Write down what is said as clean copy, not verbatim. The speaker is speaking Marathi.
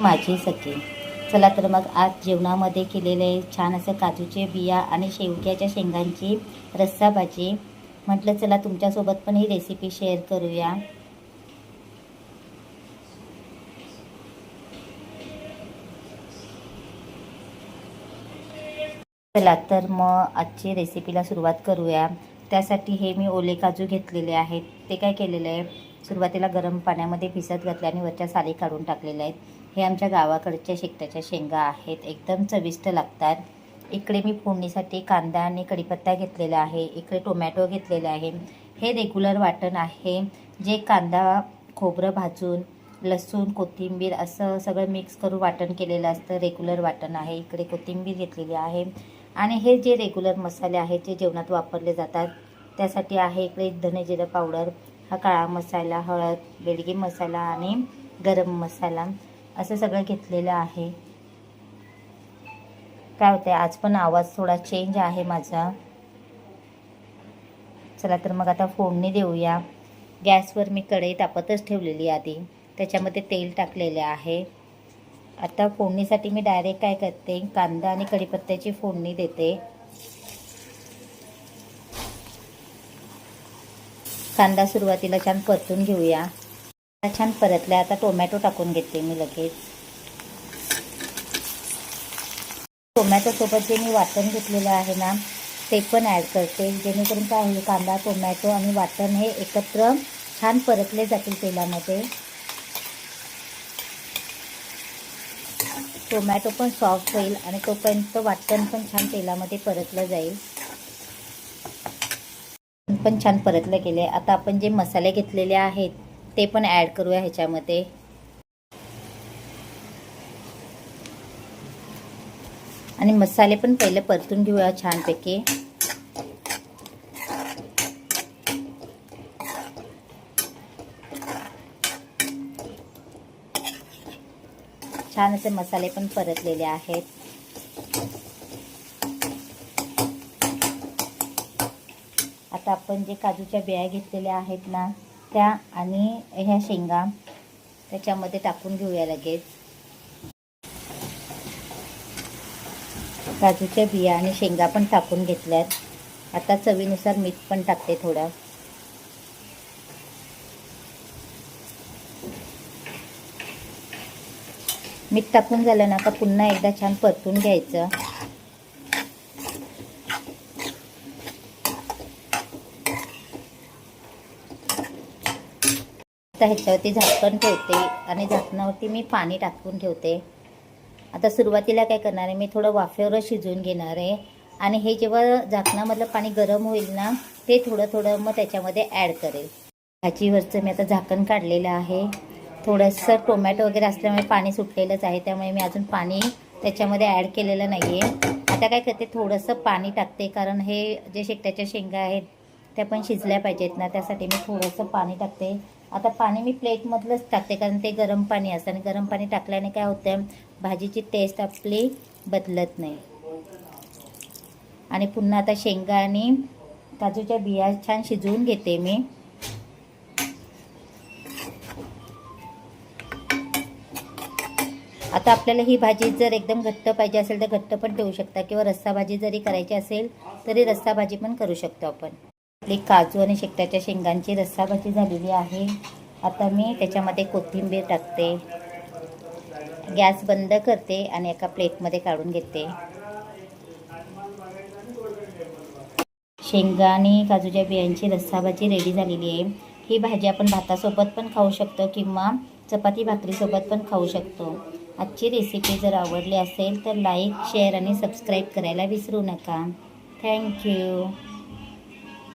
माझी सखी. चला तर मग आज जेवणामध्ये केलेले छान असं काजूचे बिया आणि शेवग्याच्या शेंगांची रस्सा भाजी. म्हटलं चला तुमच्यासोबत पण ही रेसिपी शेअर करूया. चला तर मग आजची रेसिपीला सुरुवात करूया. त्यासाठी हे मी ओले काजू घेतलेले आहेत. ते काय केलेलं आहे, सुरुवातीला गरम पाण्यामध्ये भिजत घातले आणि वरच्या साली काढून टाकलेल्या आहेत. हे आमच्या गावाकडच्या शेकट्याच्या शेंगा आहेत, एकदम चविष्ट लागतात. इकडे मी फोडणीसाठी कांदा आणि कढीपत्ता घेतलेला आहे. इकडे टोमॅटो घेतलेले आहे. हे रेग्युलर वाटण आहे, जे कांदा खोबरं भाजून लसूण कोथिंबीर असं सगळं मिक्स करून वाटण केलेलं असतं. रेग्युलर वाटण आहे. इकडे कोथिंबीर घेतलेली आहे. आणि हे जे रेग्युलर मसाले आहेत जे जेवणात वापरले जातात त्यासाठी आहे इकडे धने जिरं पावडर, हा काळा मसाला, हळद, बेडगी मसाला आणि गरम मसाला असं सगळं घेतलेलं आहे. काय होतं आज पण आवाज थोडा चेंज आहे माझा. चला तर मग आता फोडणी देऊया. गॅसवर मी कढई तापतच ठेवलेली आधी, त्याच्यामध्ये तेल टाकलेले आहे. आता फोडणीसाठी मी डायरेक्ट काय करते, कांदा आणि कढीपत्त्याची फोडणी देते. कांदा सुरुवातीला छान परतून घेऊया. छान परतल्या. आता टोमॅटो टाकून घेते मी लगेच. टोमॅटो सोबत जे मी वाटण घेतलेलं आहे ना ते पण ॲड करते, जेणेकरून काय होईल, कांदा टोमॅटो आणि वाटण हे एकत्र छान परतले जातील तेलामध्ये. टोमॅटो पण सॉफ्ट होईल आणि तोपर्यंत वाटण पण छान तेलामध्ये परतलं जाईल. पण छान परतलं गेले. आता आपण जे मसाले घेतलेले आहेत ते पण ॲड करूया ह्याच्यामध्ये. आणि मसाले पण पहिले परतून घेऊया छानपैकी. छान असे मसाले पण परतलेले आहेत. आता आपण जे काजूच्या बिया घेतलेल्या आहेत ना त्या आणि ह्या शेंगा त्याच्यामध्ये टाकून घेऊया लगेच. काजूच्या बिया आणि शेंगा पण टाकून घेतल्यात. आता चवीनुसार मीठ पण टाकते थोडं. मीठ टाकून झालं ना का पुन्हा एकदा छान परतून घ्यायचं. आता ह्याच्यावरती झाकण ठेवते आणि झाकणावरती मी पाणी टाकून ठेवते. आता सुरुवातीला काय करणार आहे, मी थोडं वाफेवर शिजवून घेणार आहे. आणि हे जेव्हा झाकणामधलं पाणी गरम होईल ना ते थोडं थोडं मग त्याच्यामध्ये ॲड करेल. भाजीवरचं मी आता झाकण काढलेलं आहे. थोडंसं टोमॅटो वगैरे असल्यामुळे पाणी सुटलेलंच आहे, त्यामुळे मी अजून पाणी त्याच्यामध्ये ॲड केलेलं नाही आहे. आता काय करते, थोडंसं पाणी टाकते, कारण हे जे शेकट्याच्या शेंगा आहेत त्या पण शिजल्या पाहिजेत ना, त्यासाठी मी थोडंसं पाणी टाकते. आता पाणी मी प्लेटमधलंच टाकते, कारण ते गरम पाणी असतं आणि गरम पाणी टाकल्याने काय होतं, भाजीची टेस्ट आपली बदलत नाही. आणि पुन्हा आता शेंगा आणि काजूच्या बिया छान शिजवून घेते मी. आता आपल्याला ही भाजी जर एकदम घट्ट पाहिजे असेल तर घट्ट पण ठेवू शकता, किंवा रस्सा भाजी जरी करायची असेल तरी रस्सा भाजी पण करू शकतो आपण. आपली काजू आणि शेकट्याच्या शेंगांची रस्सा भाजी झालेली आहे. आता मी त्याच्यामध्ये कोथिंबीर टाकते. गॅस बंद करते आणि एका प्लेटमध्ये काढून घेते. शेंगा आणि काजूच्या बियांची रस्सा भाजी रेडी झालेली आहे. ही भाजी आपण भातासोबत पण खाऊ शकतो किंवा चपाती भाकरीसोबत पण खाऊ शकतो. आजची रेसिपी जर आवडली असेल तर लाईक, शेअर आणि सबस्क्राईब करायला विसरू नका. थँक्यू.